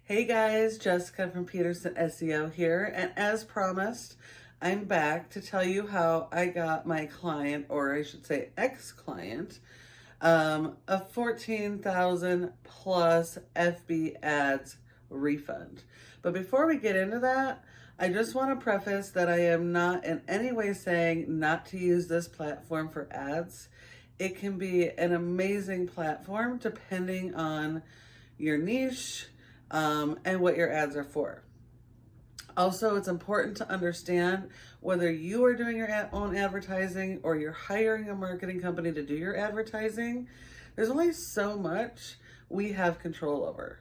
Hey guys, Jessica from Peterson SEO here, and as promised, I'm back to tell you how I got my client, or I should say ex-client, a 14,000 plus FB ads refund. But before we get into that, I just want to preface that I am not in any way saying not to use this platform for ads. It can be an amazing platform depending on your niche, and what your ads are for. Also, it's important to understand whether you are doing your own advertising or you're hiring a marketing company to do your advertising. There's only so much we have control over.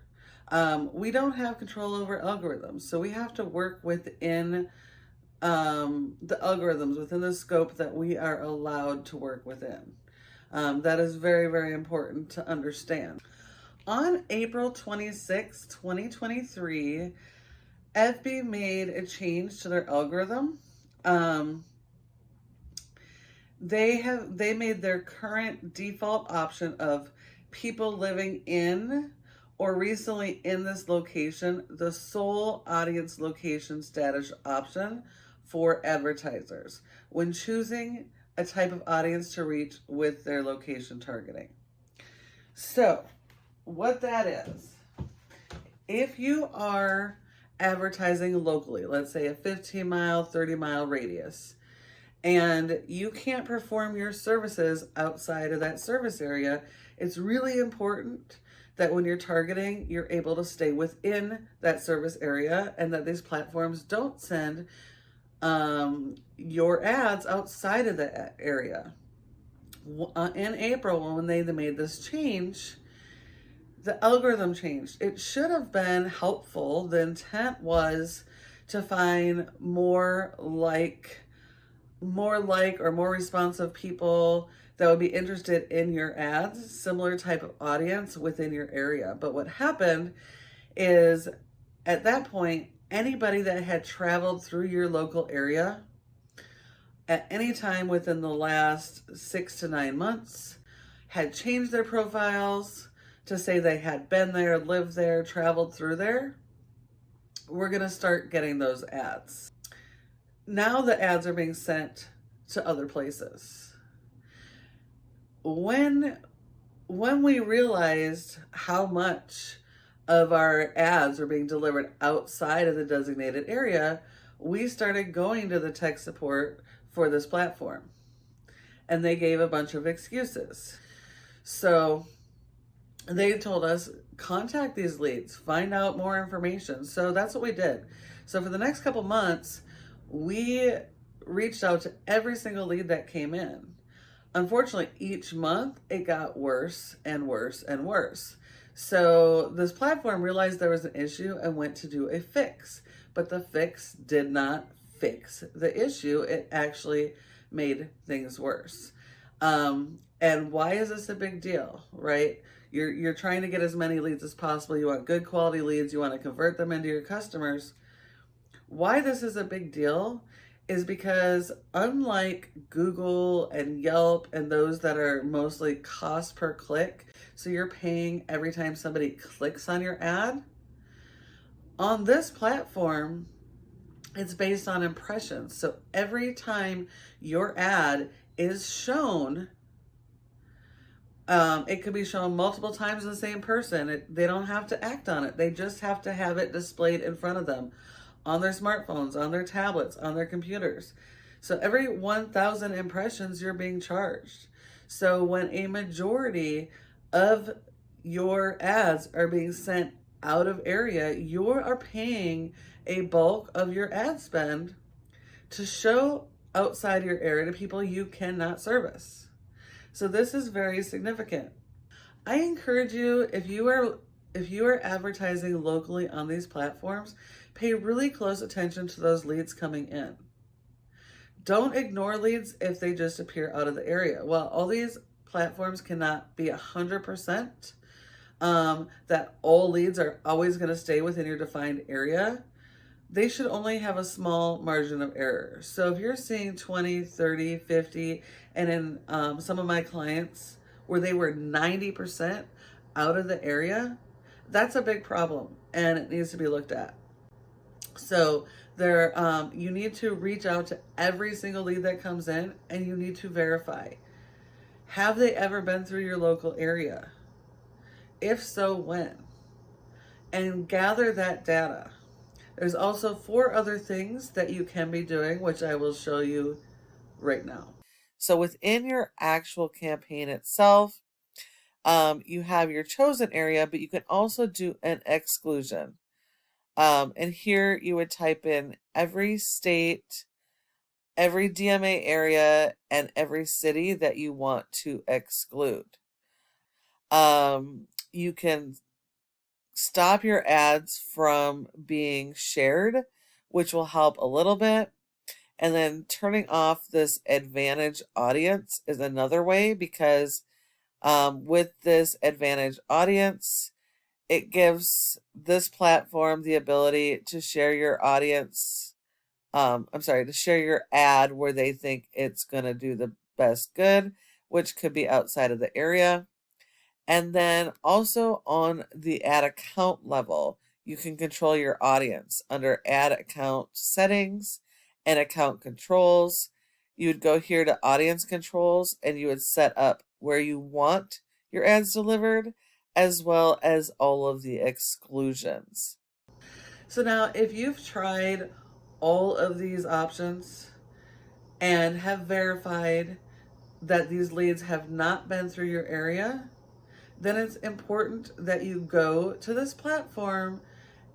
We don't have control over algorithms, so we have to work within the algorithms, within the scope that we are allowed to work within. That is very, very important to understand. On April 26, 2023, FB made a change to their algorithm. They made their current default option of people living in or recently in this location the sole audience location status option for advertisers when choosing a type of audience to reach with their location targeting. So, what that is, if you are advertising locally, let's say a 15-mile, 30-mile radius, and you can't perform your services outside of that service area, it's really important that when you're targeting, you're able to stay within that service area and that these platforms don't send your ads outside of that area. In April, when they made this change, the algorithm changed. It should have been helpful. The intent was to find more like or more responsive people that would be interested in your ads, similar type of audience within your area. But what happened is at that point, anybody that had traveled through your local area at any time within the last 6 to 9 months had changed their profiles to say they had been there, lived there, traveled through there, we're going to start getting those ads. Now the ads are being sent to other places. When we realized how much of our ads are being delivered outside of the designated area, we started going to the tech support for this platform. And they gave a bunch of excuses. So they told us, contact these leads, find out more information. So that's what we did. So for the next couple months, we reached out to every single lead that came in. Unfortunately, each month it got worse and worse and worse. So this platform realized there was an issue and went to do a fix. But the fix did not fix the issue. It actually made things worse. And why is this a big deal, right? You're trying to get as many leads as possible. You want good quality leads. You want to convert them into your customers. Why this is a big deal is because unlike Google and Yelp and those that are mostly cost per click, so you're paying every time somebody clicks on your ad, on this platform, it's based on impressions. So every time your ad is shown, it could be shown multiple times to the same person. They don't have to act on it. They just have to have it displayed in front of them on their smartphones, on their tablets, on their computers. So every 1,000 impressions, you're being charged. So when a majority of your ads are being sent out of area, you are paying a bulk of your ad spend to show outside your area to people you cannot service. So this is very significant. I encourage you, if you are advertising locally on these platforms, pay really close attention to those leads coming in. Don't ignore leads if they just appear out of the area. While all these platforms cannot be 100% that all leads are always going to stay within your defined area, they should only have a small margin of error. So if you're seeing 20, 30, 50, and in some of my clients where they were 90% out of the area, that's a big problem. and it needs to be looked at. So you need to reach out to every single lead that comes in, and you need to verify. Have they ever been through your local area? If so, when? And gather that data. There's also 4 other things that you can be doing, which I will show you right now. So within your actual campaign itself, you have your chosen area, but you can also do an exclusion. And here you would type in every state, every DMA area, and every city that you want to exclude. You can stop your ads from being shared, which will help a little bit. And then turning off this advantage audience is another way, because with this advantage audience, it gives this platform the ability to share your audience. To share your ad where they think it's going to do the best good, which could be outside of the area. And then also on the ad account level, you can control your audience under ad account settings and account controls. You would go here to audience controls, and you would set up where you want your ads delivered, as well as all of the exclusions. So now, if you've tried all of these options and have verified that these leads have not been through your area, then it's important that you go to this platform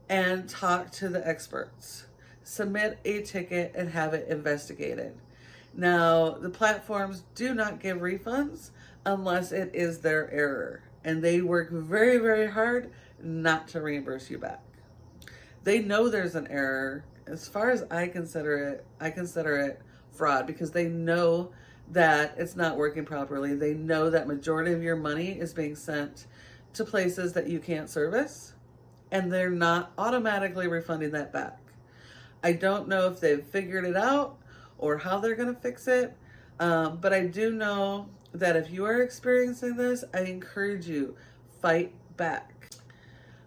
and talk to the experts. Submit a ticket and have it investigated. Now, the platforms do not give refunds unless it is their error, and they work very, very hard not to reimburse you back. They know there's an error. As far as I consider it fraud, because they know that it's not working properly. They know that majority of your money is being sent to places that you can't service, and they're not automatically refunding that back. I don't know if they've figured it out or how they're going to fix it, but I do know that if you are experiencing this, I encourage you, fight back.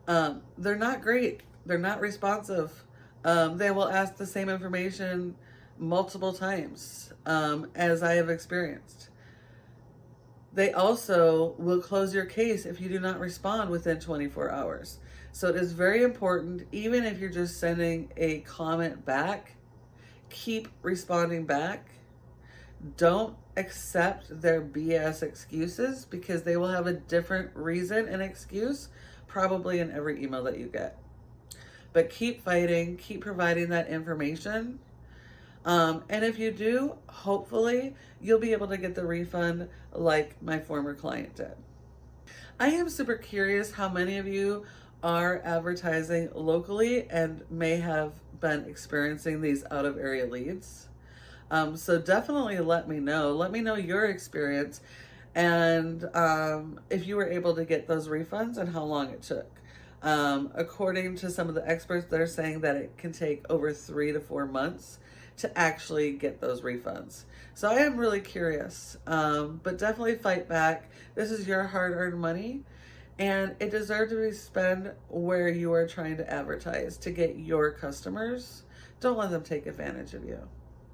They're not great. They're not responsive. They will ask the same information multiple times, as I have experienced. They also will close your case if you do not respond within 24 hours. So it is very important, even if you're just sending a comment back, keep responding back. Don't accept their BS excuses, because they will have a different reason and excuse probably in every email that you get. But keep fighting, keep providing that information. And if you do, hopefully you'll be able to get the refund like my former client did. I am super curious how many of you are advertising locally and may have been experiencing these out of area leads. So definitely let me know. Let me know your experience, and if you were able to get those refunds and how long it took. According to some of the experts, they're saying that it can take over 3 to 4 months to actually get those refunds. So I am really curious, but definitely fight back. This is your hard-earned money, and it deserves to be spent where you are trying to advertise to get your customers. Don't let them take advantage of you.